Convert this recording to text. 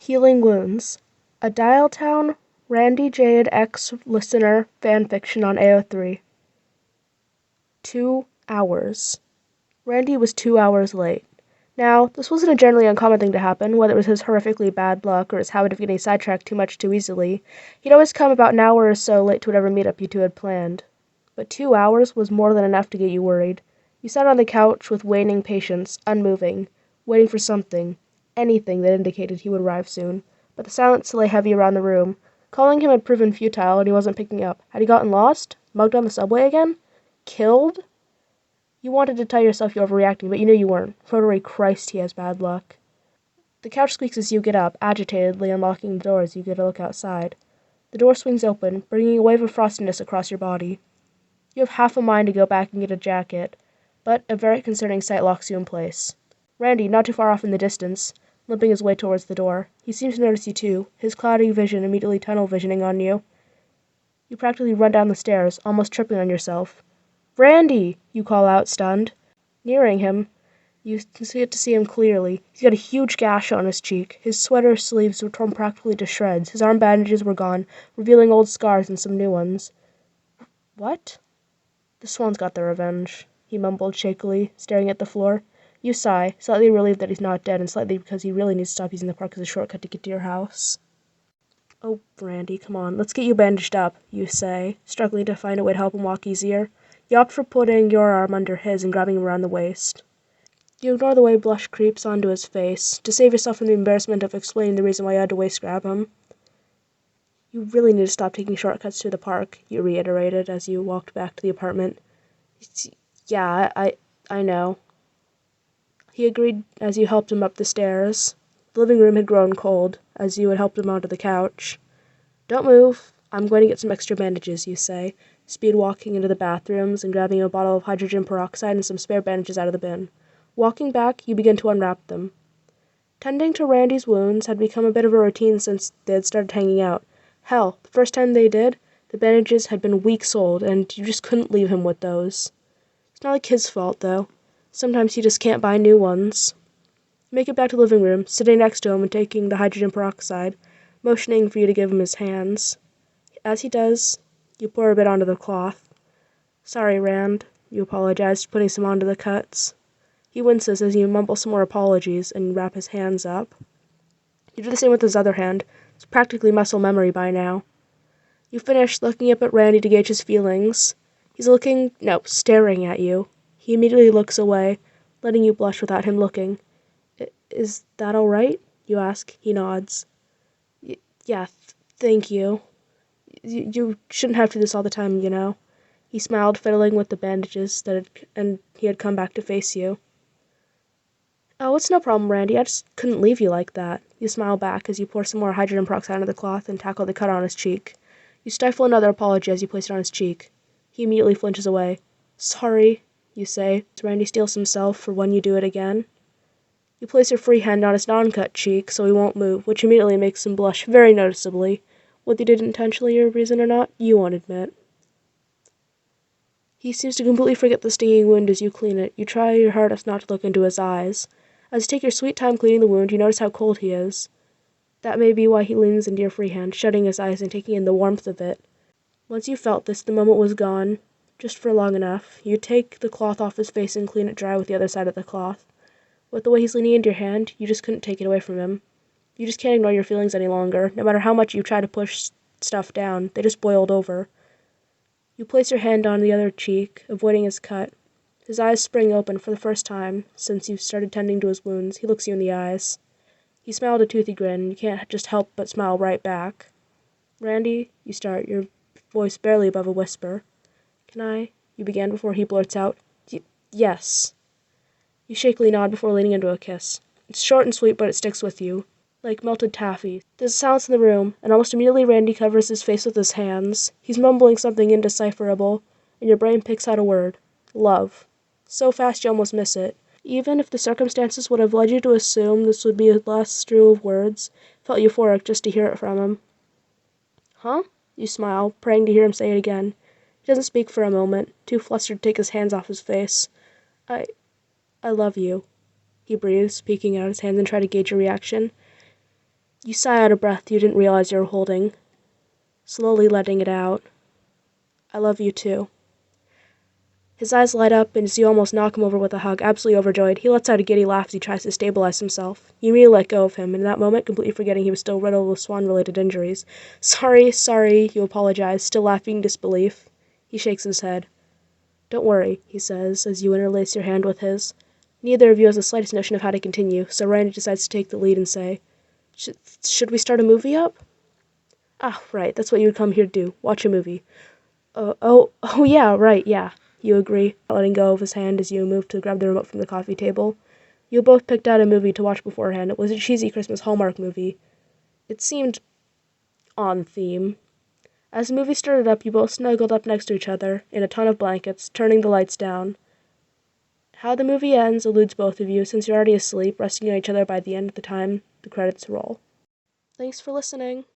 Healing Wounds. A Dial Town, Randy Jade X listener fanfiction on AO3. 2 hours. Randy was 2 hours late. Now, this wasn't a generally uncommon thing to happen, whether it was his horrifically bad luck or his habit of getting sidetracked too much too easily. He'd always come about an hour or so late to whatever meetup you two had planned. But 2 hours was more than enough to get you worried. You sat on the couch with waning patience, unmoving, waiting for something, anything that indicated he would arrive soon. But the silence lay heavy around the room. Calling him had proven futile, and he wasn't picking up. Had he gotten lost? Mugged on the subway again? Killed? You wanted to tell yourself you were overreacting, but you knew you weren't. Rotary Christ, he has bad luck. The couch squeaks as you get up, agitatedly unlocking the door as you get a look outside. The door swings open, bringing a wave of frostiness across your body. You have half a mind to go back and get a jacket, but a very concerning sight locks you in place. Randy, not too far off in the distance, limping his way towards the door. He seems to notice you too, his cloudy vision immediately tunnel-visioning on you. You practically run down the stairs, almost tripping on yourself. "Randy!" you call out, stunned. Nearing him, you get to see him clearly. He's got a huge gash on his cheek. His sweater sleeves were torn practically to shreds. His arm bandages were gone, revealing old scars and some new ones. "What?" "The Swan's got their revenge," he mumbled shakily, staring at the floor. You sigh, slightly relieved that he's not dead, and slightly because he really needs to stop using the park as a shortcut to get to your house. "Oh, Randy, come on, let's get you bandaged up," you say, struggling to find a way to help him walk easier. You opt for putting your arm under his and grabbing him around the waist. You ignore the way blush creeps onto his face, to save yourself from the embarrassment of explaining the reason why you had to waist grab him. "You really need to stop taking shortcuts to the park," you reiterated as you walked back to the apartment. "Yeah, I know." He agreed as you helped him up the stairs. The living room had grown cold, as you had helped him onto the couch. "Don't move. I'm going to get some extra bandages," you say, speed walking into the bathrooms and grabbing a bottle of hydrogen peroxide and some spare bandages out of the bin. Walking back, you begin to unwrap them. Tending to Randy's wounds had become a bit of a routine since they had started hanging out. Hell, the first time they did, the bandages had been weeks old, and you just couldn't leave him with those. It's not like his fault, though. Sometimes he just can't buy new ones. You make it back to the living room, sitting next to him and taking the hydrogen peroxide, motioning for you to give him his hands. As he does, you pour a bit onto the cloth. "Sorry, Rand," you apologize, putting some onto the cuts. He winces as you mumble some more apologies and wrap his hands up. You do the same with his other hand. It's practically muscle memory by now. You finish, looking up at Randy to gauge his feelings. He's staring at you. He immediately looks away, letting you blush without him looking. "Is that all right?" you ask. He nods. Yeah, thank you. You shouldn't have to do this all the time, you know." He smiled, fiddling with the bandages and he had come back to face you. "Oh, it's no problem, Randy. I just couldn't leave you like that." You smile back as you pour some more hydrogen peroxide onto the cloth and tackle the cut on his cheek. You stifle another apology as you place it on his cheek. He immediately flinches away. "Sorry," you say, as Randy steels himself for when you do it again. You place your free hand on his non-cut cheek so he won't move, which immediately makes him blush very noticeably. Whether you did it intentionally or reason or not, you won't admit. He seems to completely forget the stinging wound as you clean it. You try your hardest not to look into his eyes. As you take your sweet time cleaning the wound, you notice how cold he is. That may be why he leans into your free hand, shutting his eyes and taking in the warmth of it. Once you felt this, the moment was gone. Just for long enough. You take the cloth off his face and clean it dry with the other side of the cloth. With the way he's leaning into your hand, you just couldn't take it away from him. You just can't ignore your feelings any longer. No matter how much you try to push stuff down, they just boiled over. You place your hand on the other cheek, avoiding his cut. His eyes spring open for the first time since you started tending to his wounds. He looks you in the eyes. He smiled a toothy grin, and you can't just help but smile right back. "Randy," you start, your voice barely above a whisper. "Can I?" you began before he blurts out. Yes." You shakily nod before leaning into a kiss. It's short and sweet, but it sticks with you, like melted taffy. There's a silence in the room, and almost immediately Randy covers his face with his hands. He's mumbling something indecipherable, and your brain picks out a word. Love. So fast you almost miss it. Even if the circumstances would have led you to assume this would be a last strew of words, it felt euphoric just to hear it from him. "Huh?" You smile, praying to hear him say it again. He doesn't speak for a moment, too flustered to take his hands off his face. I love you," he breathes, peeking out his hands and trying to gauge your reaction. You sigh out a breath you didn't realize you were holding, slowly letting it out. I love you too. His eyes light up, and as you almost knock him over with a hug, absolutely overjoyed, he lets out a giddy laugh as he tries to stabilize himself. You immediately let go of him, and in that moment, completely forgetting he was still riddled with swan-related injuries. Sorry, you apologize, still laughing in disbelief. He shakes his head. Don't worry, he says, as you interlace your hand with his. Neither of you has the slightest notion of how to continue, so Randy decides to take the lead and say, Should we start a movie up? Ah, right, that's what you would come here to do, watch a movie. Yeah, right, yeah. You agree, letting go of his hand as you move to grab the remote from the coffee table. You both picked out a movie to watch beforehand. It was a cheesy Christmas Hallmark movie. It seemed on theme. As the movie started up, you both snuggled up next to each other, in a ton of blankets, turning the lights down. How the movie ends eludes both of you, since you're already asleep, resting on each other by the end of the time the credits roll. Thanks for listening.